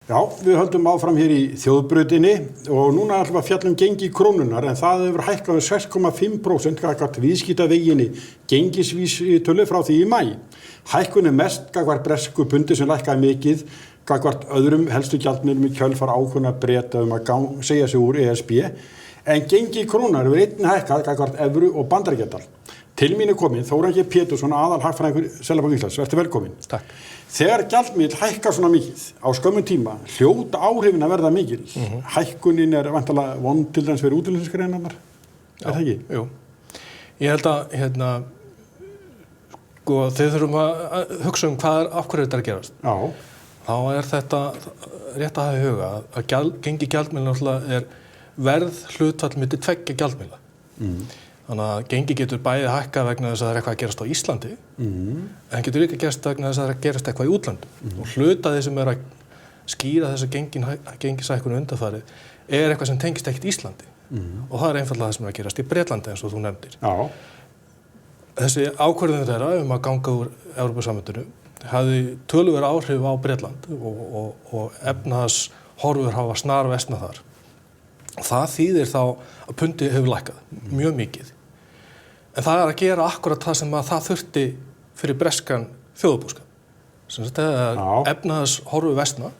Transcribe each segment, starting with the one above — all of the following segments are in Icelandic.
Já, við höldum áfram hér í þjóðbrautinni og núna ætlum við að fjalla gengi krónunnar en það hefur hækkað 6,5% gagnvart viðskiptaveginni gengisvísitölu frá því í maí. Hækkun mest gagnvart bresku pundi sem lækkaði mikið gagnvart öðrum helstu gjaldmiðlum í kjölfar ákvörðunar Breta að segja sig úr ESB en gengi krónunnar hefur einnig hækkað gagnvart evru og bandaríkjadal. Til mín komin Þórarinn G. Pétursson, aðalhagfræðingur Seðlabanka Íslands. Vertu velkomin. Takk. Þegar gjaldmiðill hækkar svona mikið á skömmum tíma, hljóta áhrifin að verða mikil. Hækkunin væntanlega vond til dæmis fyrir útflutningsgreinarnar. Það ekki? Jú. Ég held að þið þurfum að hugsa af hverju þetta er að gerast. Já. Þá þetta rétt að hafa í huga að gengi gjaldmiðla náttúrulega verð hlutfall milli tveggja gjaldmiðla. Þannig að gengi getur bæði hækkað vegna þess að það er eitthvað að gerast á Íslandi en getur líka gerst vegna þess að það er að gerast eitthvað í útlöndum. Og hluta því sem að skýra þessa gengishækkun undanfarið eitthvað sem tengist ekkert Íslandi. Og það einfaldlega það sem er að gerast í Bretlandi eins og þú nefndir. Já. Þessi ákvörðun þeirra að ganga úr Evrópusambandinu hafði töluverð áhrif á Bretland og efnahagshorfur hafa snarversnað þar. Og það þýðir þá að pundi hefur lækkað mjög mikið. En það að gera akkurat það sem að það þurfti fyrir breskan þjóðarbúskap. Sem sagt að efnahagshorfur versna,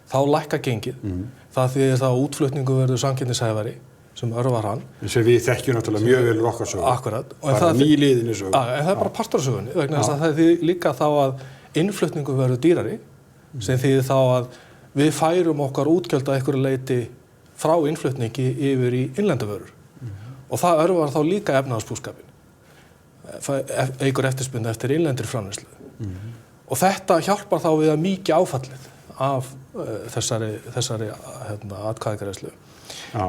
þá lækkar gengið. Það þýðir þá að útflutningu verður samkeppnishæfari sem örvar hann. Sem við þekkjum náttúrulega mjög vel úr okkar sögu. Akkurat. Bara nýliðinni sögu. En það bara partur af sögunni, vegna þess að það þýðir líka þá að innflutningu verður dýrari, sem þýðir þá að við færum okkar útgjöld að einhverju leyti frá innflutningi yfir í innlendavörur. Og það örvar þá líka efnahagsbúskapinn. Eykur eftirspurn eftir innlendri framleiðslu. Og þetta hjálpar þá við að mýkja áfallið af þessari atkvæðagreiðslu. Já.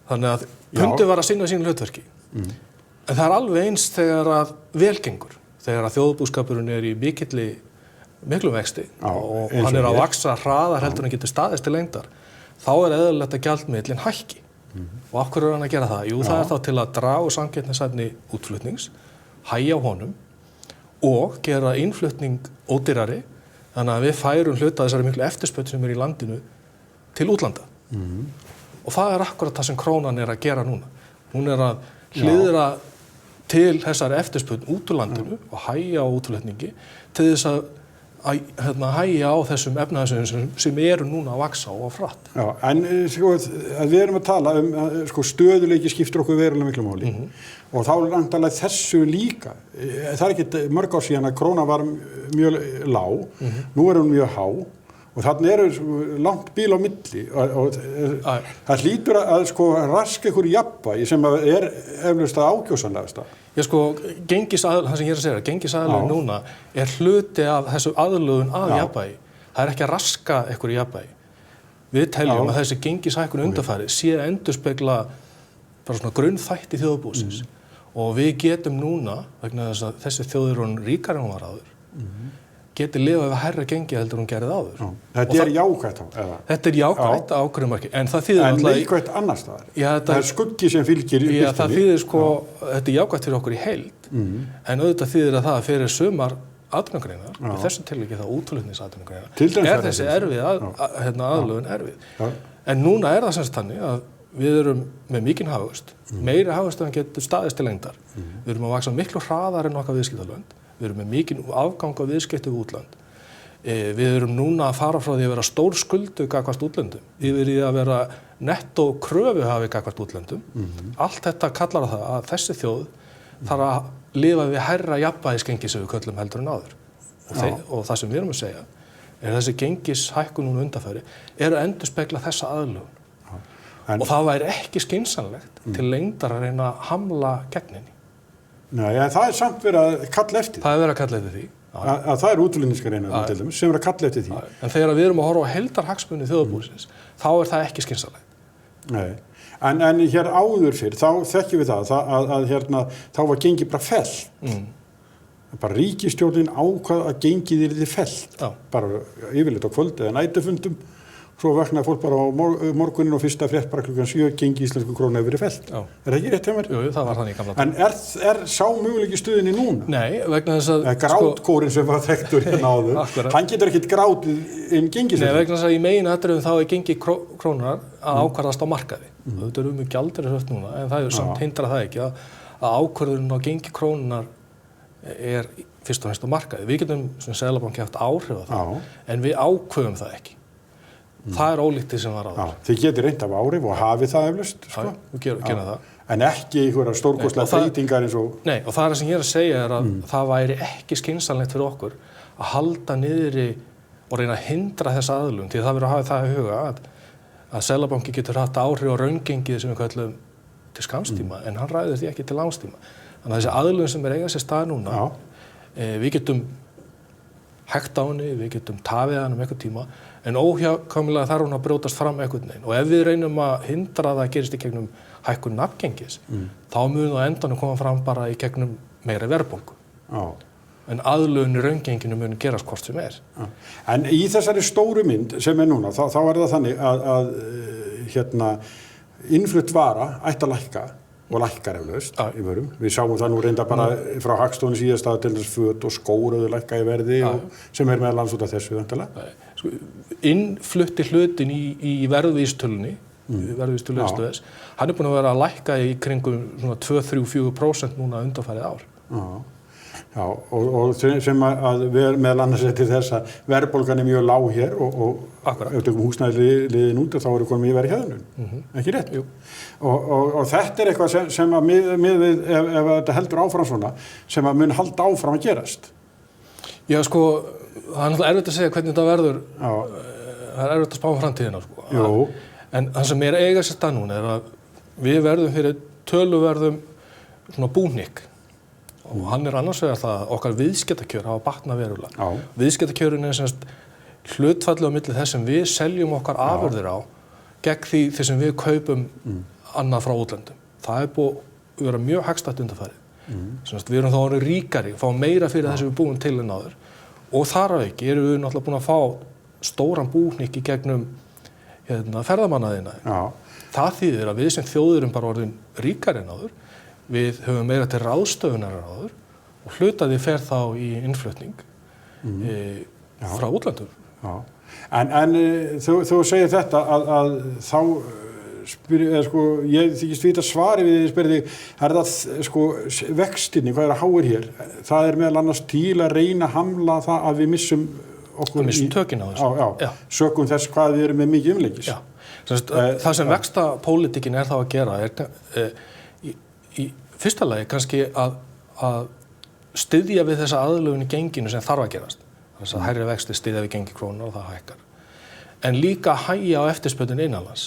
Þannig að pundið var að sinna sínu hlutverki. En það er alveg eins þegar að velgengur, þegar að þjóðarbúskapurinn í miklu vexti og hann að vaxa hraðar heldur en getur staðist til lengdar. Þá eðlilegt að gjaldmiðillinn hækki. Og af hverju er hann að gera það? Jú, það er þá til að draga úr samkeppnishæfni útflutnings, hægja á honum og gera innflutning ódýrari, þannig að við færum hluta þessari miklu eftirspurn sem í landinu til útlanda. Og það er akkurat það sem krónan að gera núna. Hún að hliðra til þessari eftirspurn út úr landinu og hægja á útflutningi til þess að hægja á þessum efnahagsum sem eru núna að vaxa og frætt. Já, en við erum að tala stöðuleiki skiptir okkur verulega miklu máli og þá er andalega þessu líka. Það er ekki mörg ár síðan að krónan var mjög lág, nú er hún mjög há og þannig langt bíl á milli og það hlýtur að raska ykkur jafnvægi sem eflaust að ákjósanlegasta. Það sem ég að segja, gengisaðlögun núna hluti af þessu aðlögun að jafnvægi. Það er ekki að raska ykkur jafnvægi. Við teljum að þessi gengishækkun undanfarið sé að endurspegla bara svona grunnþætti þjóðarbúsins. Og við getum núna, vegna þess að þessi þjóð er ríkari en hún var áður, geti lifað við hærra gengi heldur hún gerði áður. Þetta jákvætt þá? Þetta jákvætt á ákveðnum marki. En það þýðir alltaf... En neikvætt annars staðar? Það er skuggi sem fylgir í byrtinni. Það þýðir þetta jákvætt fyrir okkur í heild, en auðvitað þýðir að það fyrir sumar atvinnugreinar, í þessu tilviki þá útflutningsatvinnugreinar, þessi aðlögun erfið. En núna það sem sagt þannig að við erum með mikinn hagvöxt, meiri hagvöxt en getur staðist til lengdar. Við erum að vaxa miklu hraðar en okkar viðskiptalönd. Við erum með mikinn afgang af viðskipti við útland. Við erum núna að fara frá því að vera stór skuldu gagnvart útlöndum, yfir í að vera nettó kröfuhafi gagnvart útlöndum. Allt þetta kallar á það að þessi þjóð þarf að lifa við hærra jafnvægisgengi sem við köllum heldur en áður. Og það sem við erum að segja þessi gengishækkun núna undanfari að endurspegla þessa aðlögun. Og það væri ekki skynsamlegt til lengdar að reyna að hamla gegn henni. Nei, það samt verið að kalla eftir því. Það verið að kalla eftir því. Að það útflutningsgreinar til dæmis sem verið að kalla eftir því. En þegar við erum að horfa á heildarhagsmuni þjóðarbúsins, þá það ekki skynsamlegt. Nei, en hér áður fyrr, þá þekkjum við það að þá var gengið bara fellt. Bara ríkisstjórnin ákvað að gengið yrði fellt. Bara yfirleitt á kvöldi eða næturfundum. svo vaknaði fólk bara á morgunin og fyrsta frétt bara klukkan 7 gengi íslensku krónu hefur verið fellt. Já. Það ekki rétt hjá mér? Jú, það var þannig í gamla daga. En er sá möguleiki stuðinni núna? Nei, vegna þess að... Grátkórin sem var þekktur hérna áður, hann getur ekkert grátið inn gengisveiflu. Nei, vegna þess að í meginatriðum þá gengi krónunar að ákvarðast á markaði. Þetta er mjög gjaldeyrishöft núna, en það samt hindrar það ekki að ákvörðun á gengi krónunar er fyrst og fremst á markaði. Við getum sem Seðlabanki haft áhrif á það, en við ákveðum það ekki. Það er ólíkt því sem var áður. Þið getur reynt af áhrif og hafið það eflaust, sko. Við gerum það. En ekki einhverjar stórkostlegar breytingar eins og... Nei, og það sem ég er að segja er að það væri ekki skynsamlegt fyrir okkur að halda niðri og reyna að hindra þessa aðlögun, því það verður að hafa það í huga að Seðlabanki getur haft áhrif á raungengið sem við kallum til skamstíma, en hann ræður því ekki til langstíma. Þannig að þessi aðlögun sem er eiga sér stað núna, við getum hægt á henni, við getum tafið hann einhvern tíma, en óhjákvæmilega þarf hún að brjótast fram einhvern veginn. Og ef við reynum að hindra það að gerist í gegnum hækkun nafngengis, þá mun það á endanum koma fram bara í gegnum meiri verðbólgu. En aðlögun í raungenginu mun gerast hvort sem er. En í þessari stóru mynd sem er núna, þá er það þannig að innflutt vara ætti að lækka og lækkar eflaust í vörum. Við sáum það nú reynda bara frá Hagstofunni síðast að til þess föt og skór lækka í verði sem er meðal annars út af þessu væntanlega. Innflutti hlutin í verðvísitölunni, verðvísitölu STS, hann er búinn að vera að lækka í kringum svona 2-3-4% núna undanfarið ár. Já, og sem að við meðal annars til þess að verðbólgan er mjög lág hér og ef við tökum húsnæðisliðin út þá eru komið í verið hjöðnun, ekki rétt? Jú. Og þetta er eitthvað sem að við, ef þetta heldur áfram svona, sem að mun halda áfram að gerast. Já, sko, það er náttúrulega erfitt að segja hvernig þetta verður, það er erfitt að spá framtíðina, sko. Jú. En það sem er eiga sér stað núna er að við verðum fyrir töluverðum svona búhnykk. Og hann er annars vegar það að okkar viðskiptakjör hafa batnað verulega. Viðskiptakjörin er semst hlutfallið á milli þess sem við seljum okkar afurðir á gegn því sem við kaupum annað frá útlöndum. Það er búið að vera mjög hagstætt undanfarið. Semst við erum þá orðið ríkari, fá meira fyrir það sem við búum til en áður. Og þar að ekki erum við náttúrulega búin að fá stóran búhnykk í gegnum ferðamannaðina. Það þýðir að við sem þjóðir erum bara orðin ríkari en áður. Við höfum meira til ráðstöfunar en áður og hlutaði fer þá í innflutning frá útlöndum. En þú segir þetta að þá ég þykist vita svari við því spyrði, er það vextinni, hvað er að háir hér? Það er meðal annars til að reyna að hamla það að við missum okkur við missum tökin á þessu. Sökum þess hvað við erum með mikið umleikis. Það sem vaxtapólitíkin er þá að gera er í fyrsta lagi kannski að styðja við þessa aðlögun í genginu sem þarf að gerast. Þess að hærri vexti styðja við gengi krónur og það hækkar. En líka hægja á eftirspurn innanlands.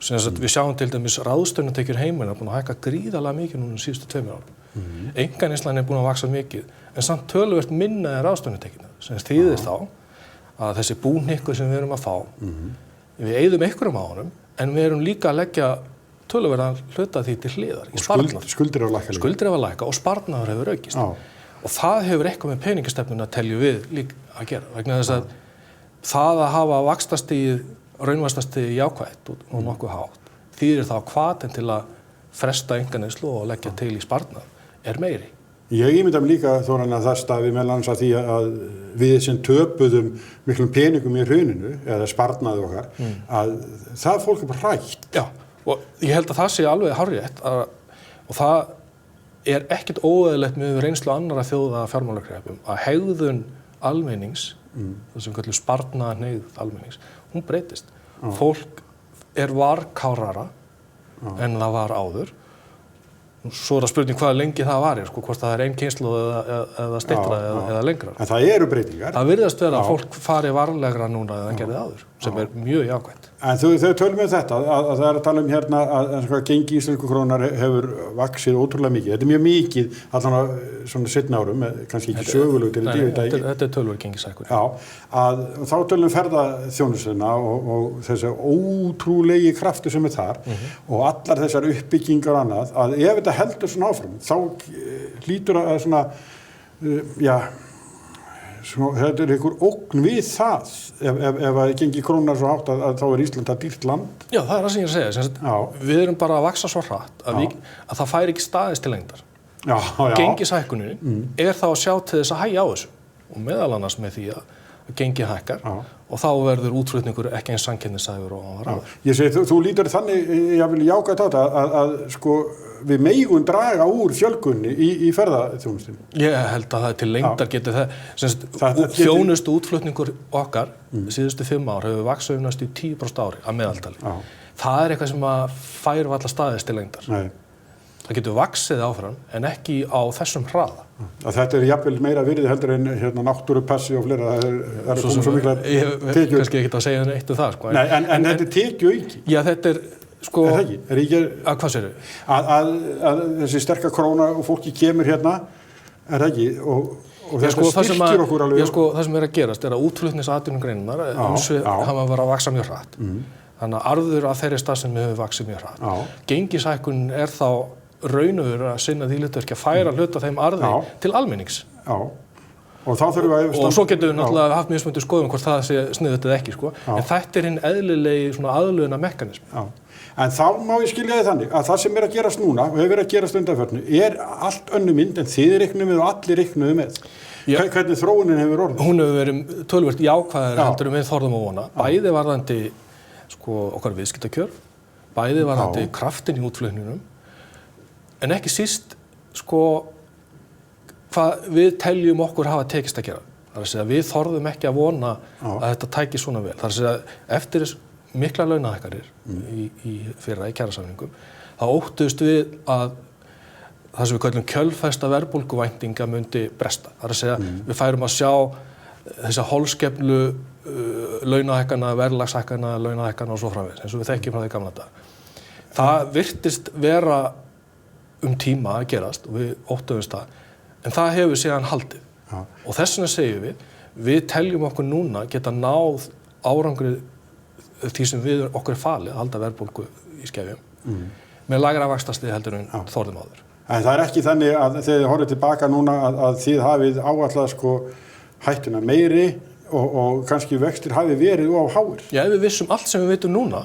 Við sjáum til dæmis ráðstöfunartekjur heimila búin að hækka gríðarlega mikið núna síðustu 2 árum. Einkaneyslan er búin að vaxa mikið, en samt töluvert minna en ráðstöfunartekjurnar. Sem þýðir þá að þessi búhnykkur sem við erum að fá, við eyðum einhverjum á honum, en við erum líka að leggja töluverðan hluta því til hliðar í sparnað. Skuldir hafa lækkað og sparnaður hefur aukist. Og það hefur eitthvað með peningastefnuna teljum við líka að gera. Vegna þess að það að hafa vaxtastigið, raunvaxtastigið jákvætt og nokkuð hátt, þýðir þá hvatinn til að fresta einkaneyslu og leggja til í sparnað er meiri. Ég ímynda mig líka Þórarinn að það stafi meðal annars að því að við sem töpuðum miklum peningum í hruninu, eða sparnaði okkar, að það fólk er bara hrætt. Já. Og ég held að það sé alveg hárrétt og það er ekkert óeðlilegt með reynslu annarra þjóða fjármálakreppum að hegðun almennings, það sem kallum sparnaðarhneigð almennings, hún breytist. Fólk er varkárara en það var áður. Svo er það spurning hvað lengi það varir, hvort það er ein kynslóð eða styttra eða lengra. En það eru breytingar. Það virðast vera að fólk fari varlegra núna en það gerði áður, sem er mjög jákvætt. En þau tölum við þetta, að það er að tala hérna að gengi íslensku krónar hefur vaxið ótrúlega mikið. Þetta er mjög mikið, allan á svona seinna árum, kannski ekki sögulegt til þetta. Þetta er tölvöld gengishækkun. Já, þá tölum ferðaþjónustuna og þessi ótrúlegi kraftur sem er þar og allar þessar uppbyggingar og annað, að ef þetta heldur svona áfram, þá hlýtur að svona, þetta einhver ógn við það ef að gengi krónunar svo hátt að þá Ísland að dýrt land? Já, það það sem ég að segja. Við erum bara að vaxa svo hratt að það fær ekki staðist til lengdar. Gengishækkunin þá að sjá til þess að hægja á þessu og meðal annars með því að gengi hækkar og þá verður útflutningur ekki eins samkeppnishæfur og hann var áður. Ég segi, þú lítur þannig, ég vil jákvæða þetta að sko við megum draga úr fjölgunni í ferðaþjónustunni. Ég held að það til lengdar geti þjónustu útflutningur okkar síðustu 5 ár hefur vaxið næstu í 10% ári að meðaltali. Það eitthvað sem að fær varla staðist til lengdar. Nei. Það getur vaxið áfram en ekki á þessum hraða. Þetta jafnvel meira virði heldur en náttúrupassi og fleira. Það komið svo miklar tekjur. Kannski ekki að segja neitt það. Sko. Nei, en þetta tekju ekki. Já, þetta sko... Er það ekki? Er ekki hvað segirðu? Að þessi sterka króna og fólki kemur hérna, er það ekki? Og þetta styrkir okkur alveg. Já, sko, það sem að gerast að útflutningsatvinnugreinarnar hafa verið að vaxa mjög hratt. Þannig að arður af þeirri stað sem hefur vaxið mjög hratt. Gengishækkun þá raunur að sinna því hlutverki að færa hluta þeim arði til almennings. Já. Og þá þurfum við og svo getum við náttúrulega haft mismunandi skoðum hvort það sé sniðugt eða ekki, sko. En þetta hinn eðlilegi svona aðlögunar mekanismi. Já. En þá má ég skilja þið þannig að það sem að gerast núna og hefur verið að gerast undanfarnu allt önnur mynd en þið reiknuðu með og allir reiknuðu með. Hvernig þróunin hefur orðið? Hún hefur verið töluvert jákvæðari heldur við þorðum að vona. Bæði varðandi sko okkar viðskiptakjör, bæði varðandi kraftinn í útflutningnum. En ekki síst, sko, hvað við teljum okkur hafa tekist að gera. Það er að segja, við þorðum ekki að vona að þetta tæki svona vel. Það er að segja, eftir mikla launahækkanir í fyrra í kjarasamningum, þá óttuðust við að það sem við kallum kjölfesta verðbólguvæntinga myndi bresta. Það er að segja, við færum að sjá þessa holskeflu launahækkana, verðlagshækkana, launahækkana og svo framvegis, eins og við þekkjum frá því gamla dag. Það virtist vera tíma að gerast og við óttuðumst það, en það hefur síðan haldið. Og þess vegna segjum við teljum okkur núna geta náð árangri því sem okkur falið að halda verðbólgu í skefjum með lægra vaxtastig heldur en þorðum áður. En það er ekki þannig að þegar þið horfið tilbaka núna að þið hafið áætlað sko hættuna meiri og kannski vextir hafi verið á háir. Já, ef við vissum allt sem við vitum núna,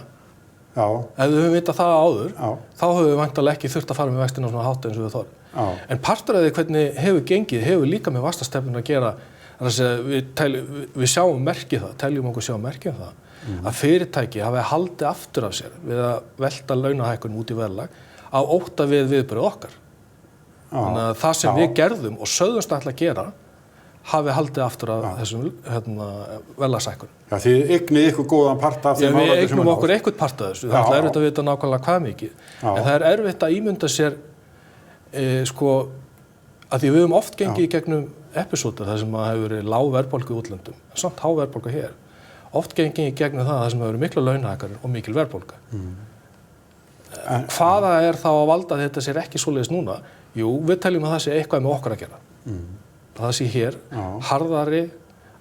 ef við höfum vitað það áður, þá höfum við væntanlega ekki þurft að fara með vextina svona hátt eins og við þorðum. En partur af því hvernig hefur gengið, hefur líka með vaxtastefnuna að gera, við sjáum merkið það, teljum okkur sjá merkið það, að fyrirtæki hafi haldið aftur af sér við að velta launahækkun út í verðlag á ótta við viðbrögð okkar. Þannig að það sem við gerðum og sögðumst ætla að gera hafi haldið aftur af þessum verðlagshækkun. Já, þið eignið ykkur góðan part af þeim áratugum. Við eignum okkur eitthvað part af þessu. Það er erfitt að vita nákvæmlega hvað mikið. En það er erfitt að ímynda sér sko að því við höfum oft gengið í gegnum episódar þar sem að hefur verið lág verðbólga í útlöndum, en samt há verðbólga hér. Oft gengið í gegnum það sem hefur verið mikla launahækkanir og mikil verðbólga. Hvaða þá að valda þetta sér ekki svoleiðis núna? Jú, við teljum að það sé eitthvað með okkur að gera. Það sé hér harðari,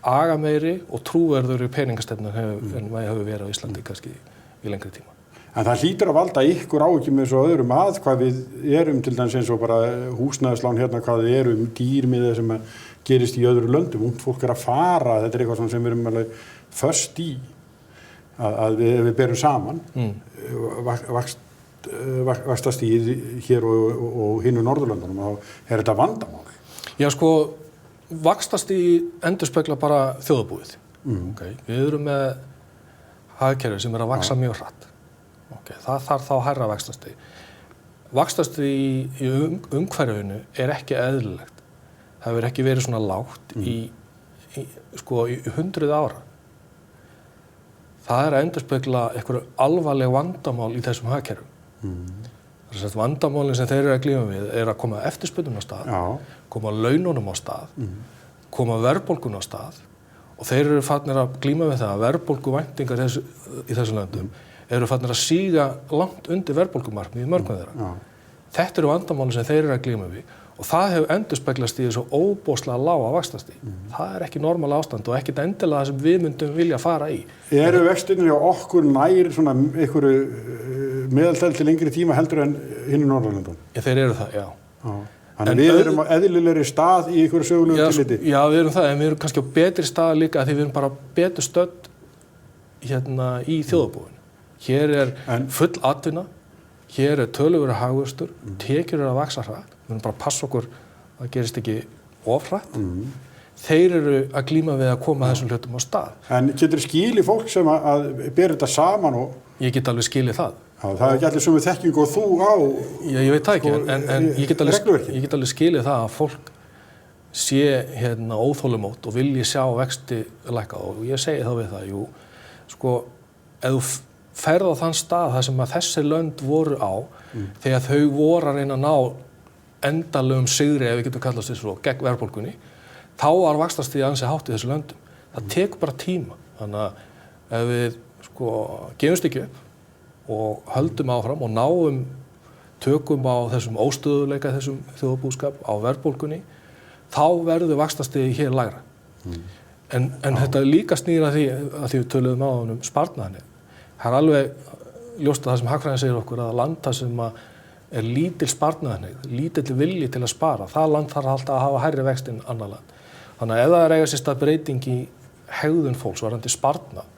agameiri og trúverðuri peningastefnu en maður hefur verið á Íslandi kannski í lengri tíma. En það hlýtur að valda ykkur áhyggjum eins og öðrum hvað við erum til dæmis eins og bara húsnæðislán hérna, hvað við erum dýr með það sem gerist í öðru löndum. Ungt fólk að fara, þetta er eitthvað sem við erum alveg föst í að við berum saman vaxtastigið hér og hinu Norðurlöndunum og er þetta vandamál? Já, sko, vaxtastigið endurspeglar bara þjóðarbúið. Okay. Við erum með hagkerfi sem að vaxa mjög hratt. Okay. Það þarf þá hærra vaxtastig. Vaxtastig í umhverfinu er ekki eðlilegt. Það hefur ekki verið svona lágt í 100 ára. Það er að endurspegla einhverju alvarleg vandamál í þessum hagkerfum. Þess að vandamálin sem þeir eru að glíma við er að koma eftirspurnum á stað, koma laununum á stað, koma verðbólgun á stað og þeir eru farnir að glíma við það að verðbólguvæntingar í þessum löndum eru farnir að síga langt undir verðbólgumarkmið í mörgum þeirra. Þetta eru vandamálin sem þeir eru að glíma við og það hefur endurspeglast í þessu óbóðslega lága vaxtastig. Það er ekki normal ástand og ekkert endilega það sem við myndum vilja fara í. Eru vextirnir hjá okkur nær svona einhverju meðaltal til lengri tíma heldur en hinu Norðurlöndum? Já, þeir eru það, já. Þannig við erum á eðlilegri stað í einhverju sögulegu tilliti. Já, við erum það, en við erum kannski á betri stað líka því við erum bara betur stödd hérna í þjóðarbúinu. Hér full atvinna, hér töluverður hagvöxtur, tekjur að vaxa hratt. Við erum bara að passa okkur að gerist ekki of hratt. Þeir eru að glíma við að koma þessum hlutum á stað. En getur skilið fólk sem að bera þetta saman og... Ég get alveg skilið það. Já, það ekki allir sömu þekkingu og þú á... Já, ég veit það ekki, en ég get alveg skilið það að fólk sé hérna óþolumótt og vilji sjá vexti lækka og ég segi þá við það, jú, sko, ef þú ferð á þann stað þar sem að þessi lönd voru á, þegar þau voru að reyna að ná endalegum sigri, ef við getum kallast þessu svo, gegn verðbólgunni, þá var vaxtastigið ansi hátt í þessu löndum. Það tekur bara tíma, þannig að ef við sko gefumst ekki upp og höldum áfram og náum tökum á þessum óstöðuleika, þessum þjóðarbúskap, á verðbólgunni, þá verður vaxtastigið hér lægra. En þetta líka snýr að því við töluðum á um sparnaðinni. Það alveg ljóst að það sem hagfræðin segir okkur að landa sem er lítil sparnaðinni, lítill vilji til að spara, það land þarf alltaf að hafa hærri vexti en annar land. Þannig að ef það eiga sér stað breyting í hegðun fólks varðandi sparnað,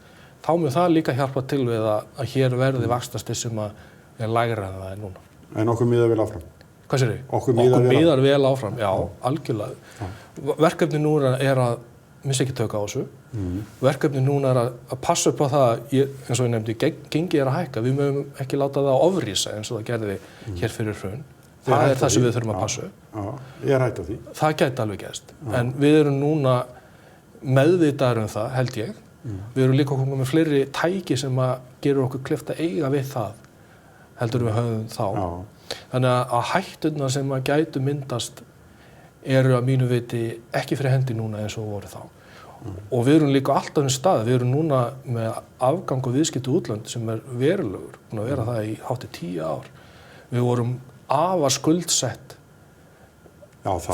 þá mun það líka hjálpa til við að hér verði vaxtastig sem er lægra en það er núna. En okkur miðar vel áfram? Hvað segir þið? Okkur miðar vel áfram, já, algjörlega. Verkefni núna er að missa ekki tök á þessu. Verkefni núna er að passa upp á það, eins og ég nefndi, gengið er að hækka. Við mögum ekki láta það ofrísa eins og það gerði hér fyrir hrun. Það er það sem við þurfum að passa upp. Já, ég er hætt á því. Það gæti alveg gerst. En við erum núna meðvitaðir um það, held ég. Við erum líka komið með fleiri tæki sem að gera okkur kleift að eiga við það, heldur við höfum þá. Þannig að hætturnar sem að gætu myndast eru að mínu viti ekki fyrir hendi núna eins og voru þá. Og við erum líka alltaf um stað. Við erum núna með afgang og viðskipti útlönd sem er verulegur, búin að vera það í hátt í 10 ár. Við vorum afar skuldsett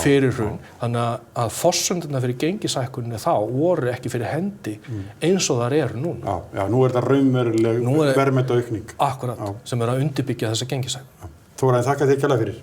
fyrir hrun, þannig að forsendurnar fyrir gengishækkuninni þá voru ekki fyrir hendi eins og þar eru núna. Já, nú er þetta raunveruleg verðmætaaukning. Akkurat, sem er að undirbyggja þessa gengishækkun. Þóra, þakka þér kærlega fyrir.